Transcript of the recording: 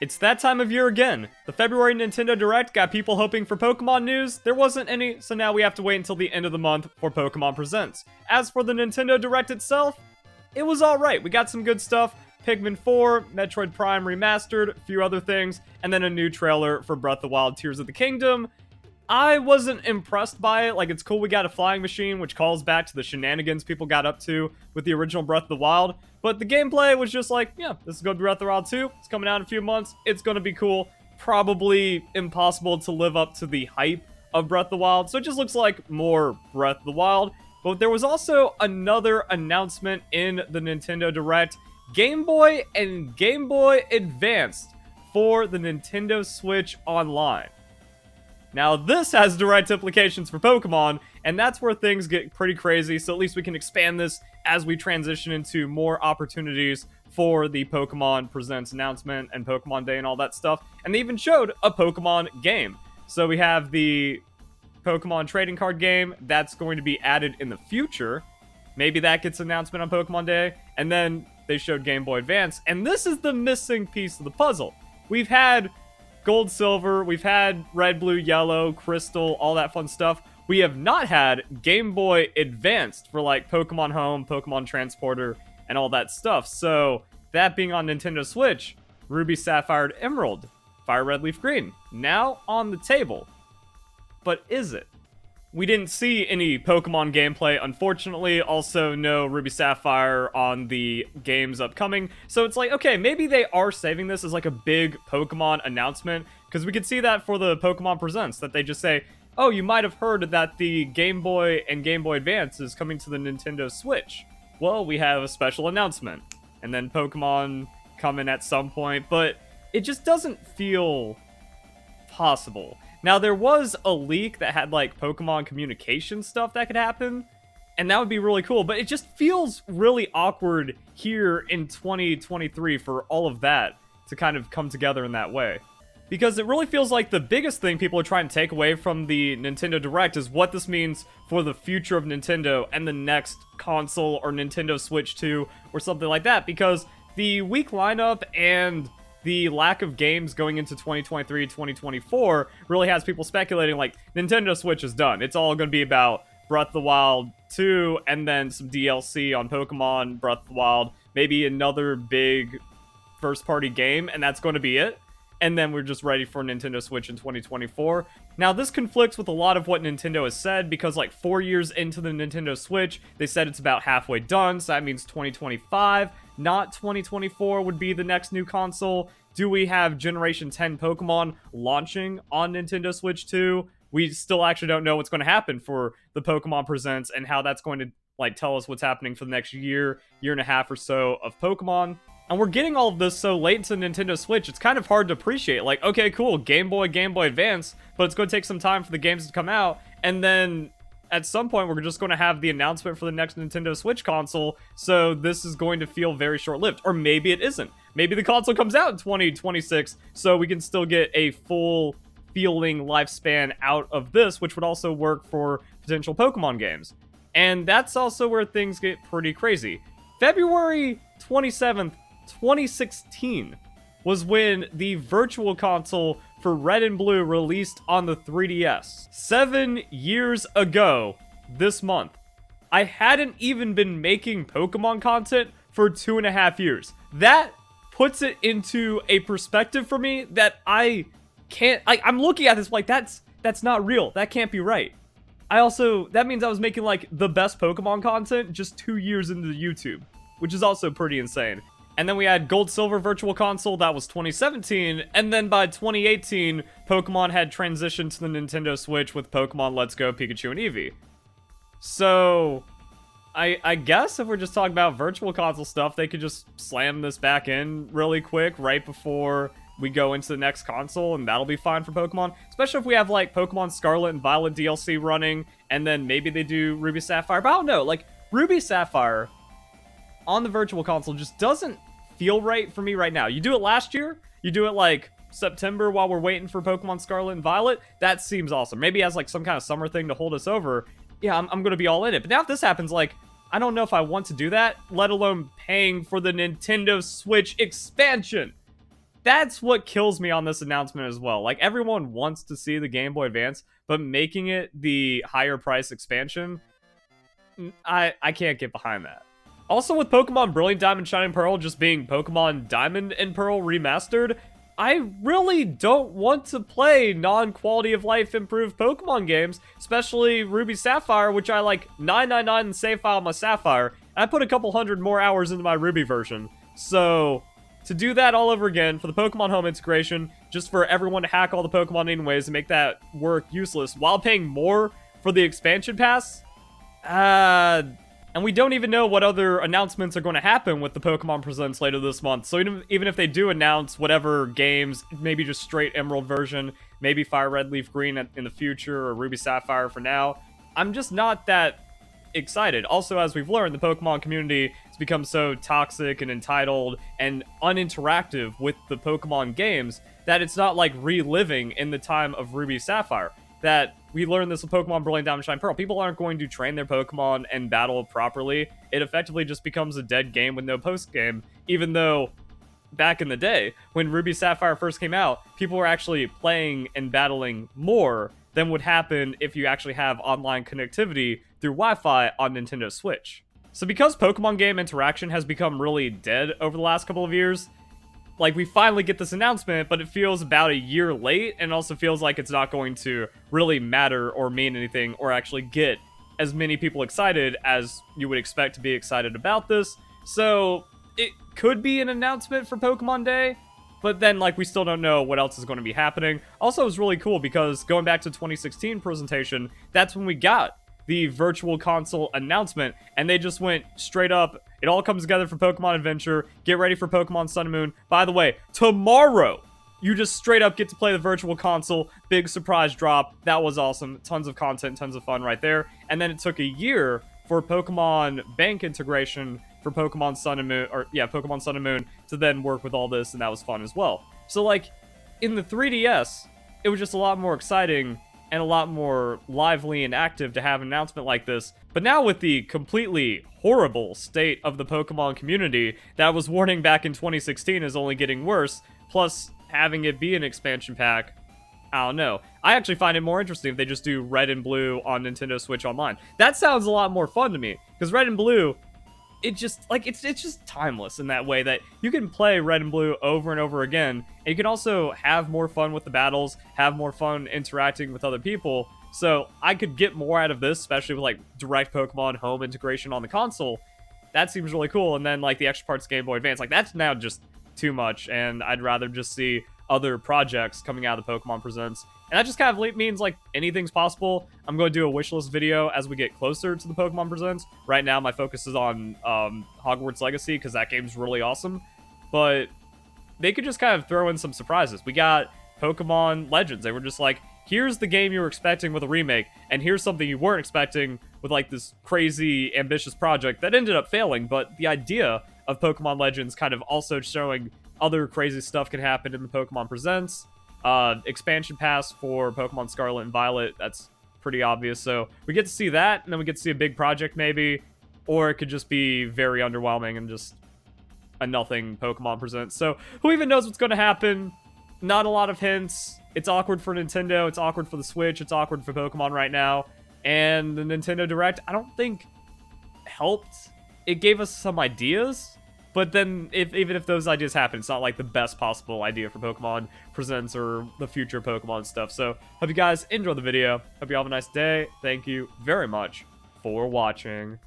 It's that time of year again. The February Nintendo Direct got people hoping for Pokemon news. There wasn't any, so now we have to wait until the end of the month for Pokemon Presents. As for the Nintendo Direct itself, it was alright. We got some good stuff. Pikmin 4, Metroid Prime Remastered, a few other things, and then a new trailer for Breath of the Wild Tears of the Kingdom. I wasn't impressed by it. Like, it's cool we got a flying machine, which calls back to the shenanigans people got up to with the original Breath of the Wild. But the gameplay was just like, yeah, this is going to be Breath of the Wild 2. It's coming out in a few months. It's going to be cool. Probably impossible to live up to the hype of Breath of the Wild. So it just looks like more Breath of the Wild. But there was also another announcement in the Nintendo Direct. Game Boy and Game Boy Advanced for the Nintendo Switch Online. Now, this has direct implications for Pokemon, and that's where things get pretty crazy, so at least we can expand this as we transition into more opportunities for the Pokemon Presents announcement and Pokemon Day and all that stuff. And they even showed a Pokemon game. So we have the Pokemon trading card game that's going to be added in the future. Maybe that gets an announcement on Pokemon Day. And then they showed Game Boy Advance, and this is the missing piece of the puzzle. We've had Gold, Silver, we've had Red, Blue, Yellow, Crystal, all that fun stuff. We have not had Game Boy Advanced for like Pokemon Home, Pokemon Transporter, and all that stuff. So that being on Nintendo Switch, Ruby, Sapphire, Emerald, Fire Red, Leaf Green, now on the table. But is it? We didn't see any Pokemon gameplay, unfortunately. Also, no Ruby Sapphire on the games upcoming. So it's like, okay, maybe they are saving this as like a big Pokemon announcement. Because we could see that for the Pokemon Presents, that they just say, oh, you might have heard that the Game Boy and Game Boy Advance is coming to the Nintendo Switch. Well, we have a special announcement. And then Pokemon coming at some point. But it just doesn't feel possible. Now, there was a leak that had, like, Pokemon communication stuff that could happen, and that would be really cool, but it just feels really awkward here in 2023 for all of that to kind of come together in that way. Because it really feels like the biggest thing people are trying to take away from the Nintendo Direct is what this means for the future of Nintendo and the next console or Nintendo Switch 2 or something like that, because the weak lineup and the lack of games going into 2023, 2024 really has people speculating like Nintendo Switch is done. It's all going to be about Breath of the Wild 2 and then some DLC on Pokemon Breath of the Wild, maybe another big first-party game, and that's going to be it. And then we're just ready for Nintendo Switch in 2024. Now, this conflicts with a lot of what Nintendo has said, because like 4 years into the Nintendo Switch, they said it's about halfway done, so that means 2025, not 2024 would be the next new console. Do we have Generation 10 Pokemon launching on Nintendo Switch 2? We still actually don't know what's going to happen for the Pokemon Presents and how that's going to like tell us what's happening for the next year and a half or so of Pokemon. And we're getting all of this so late into Nintendo Switch, it's kind of hard to appreciate. Like, okay, cool, Game Boy Advance, but it's going to take some time for the games to come out. And then at some point, we're just going to have the announcement for the next Nintendo Switch console. So this is going to feel very short-lived. Or maybe it isn't. Maybe the console comes out in 2026, so we can still get a full feeling lifespan out of this, which would also work for potential Pokemon games. And that's also where things get pretty crazy. February 27th, 2016 was when the Virtual Console for Red and Blue released on the 3DS. 7 years ago this month. I hadn't even been making Pokemon content for 2.5 years. That puts it into a perspective for me that I can't... I'm looking at this like, that's not real. That can't be right. That means I was making like the best Pokemon content just 2 years into YouTube, which is also pretty insane. And then we had Gold Silver Virtual Console, that was 2017, and then by 2018, Pokemon had transitioned to the Nintendo Switch with Pokemon Let's Go, Pikachu, and Eevee. So, I guess if we're just talking about Virtual Console stuff, they could just slam this back in really quick right before we go into the next console, and that'll be fine for Pokemon. Especially if we have, like, Pokemon Scarlet and Violet DLC running, and then maybe they do Ruby Sapphire. But I don't know, like, Ruby Sapphire on the Virtual Console just doesn't feel right for me right now. You do it last year, you do it like September while we're waiting for Pokemon Scarlet and Violet, that seems awesome. Maybe as like some kind of summer thing to hold us over, yeah, I'm gonna be all in it. But now if this happens, like, I don't know if I want to do that, let alone paying for the Nintendo Switch expansion. that's what kills me on this announcement as well. Like, everyone wants to see the Game Boy Advance, but making it the higher price expansion, I can't get behind that. Also, with Pokemon Brilliant Diamond Shining Pearl just being Pokemon Diamond and Pearl remastered, I really don't want to play non-quality of life improved Pokemon games, especially Ruby Sapphire, which I like 999 and save file my Sapphire. I put a couple hundred more hours into my Ruby version. So, to do that all over again for the Pokemon Home integration, just for everyone to hack all the Pokemon anyways and make that work useless while paying more for the expansion pass? And we don't even know what other announcements are going to happen with the Pokemon Presents later this month. So even if they do announce whatever games, maybe just straight Emerald version, maybe Fire Red Leaf Green in the future, or Ruby Sapphire for now, I'm just not that excited. Also, as we've learned, the Pokemon community has become so toxic and entitled and uninteractive with the Pokemon games that it's not like reliving in the time of Ruby Sapphire. That we learned this with Pokemon Brilliant Diamond Shine Pearl. People aren't going to train their Pokemon and battle properly. It effectively just becomes a dead game with no post-game, even though back in the day, when Ruby Sapphire first came out, people were actually playing and battling more than would happen if you actually have online connectivity through Wi-Fi on Nintendo Switch. So because Pokemon game interaction has become really dead over the last couple of years, like, we finally get this announcement, but it feels about a year late, and also feels like it's not going to really matter or mean anything, or actually get as many people excited as you would expect to be excited about this. So, it could be an announcement for Pokemon Day, but then, like, we still don't know what else is going to be happening. Also, it was really cool, because going back to 2016 presentation, that's when we got the Virtual Console announcement, and they just went straight up, it all comes together for Pokemon Adventure, get ready for Pokemon Sun and Moon. By the way, tomorrow, you just straight up get to play the Virtual Console, big surprise drop, that was awesome, tons of content, tons of fun right there, and then it took a year for Pokemon Bank integration for Pokemon Sun and Moon, Pokemon Sun and Moon, to then work with all this, and that was fun as well. So, like, in the 3DS, it was just a lot more exciting and a lot more lively and active to have an announcement like this. But now with the completely horrible state of the Pokemon community that I was warning back in 2016 is only getting worse, plus having it be an expansion pack, I don't know. I actually find it more interesting if they just do Red and Blue on Nintendo Switch Online. That sounds a lot more fun to me, because Red and Blue, it just, like, it's just timeless in that way that you can play Red and Blue over and over again, and you can also have more fun with the battles, have more fun interacting with other people. So I could get more out of this, especially with, like, direct Pokemon Home integration on the console. That seems really cool. And then, like, the extra parts Game Boy Advance, like, that's now just too much, and I'd rather just see other projects coming out of the Pokemon Presents. And that just kind of means, like, anything's possible. I'm going to do a wishlist video as we get closer to the Pokemon Presents. Right now, my focus is on Hogwarts Legacy, because that game's really awesome. But they could just kind of throw in some surprises. We got Pokemon Legends. They were just like, here's the game you were expecting with a remake, and here's something you weren't expecting with, like, this crazy, ambitious project that ended up failing. But the idea of Pokemon Legends kind of also showing other crazy stuff can happen in the Pokemon Presents. Expansion pass for Pokemon Scarlet and Violet, that's pretty obvious. So we get to see that, and then we get to see a big project maybe, or it could just be very underwhelming and just a nothing Pokemon Presents. So who even knows what's going to happen? Not a lot of hints. It's awkward for Nintendo, it's awkward for the Switch, it's awkward for Pokemon right now. And the Nintendo Direct, I don't think helped. It gave us some ideas, but then even if those ideas happen, it's not like the best possible idea for Pokemon Presents or the future Pokemon stuff. So hope you guys enjoy the video. Hope you all have a nice day. Thank you very much for watching.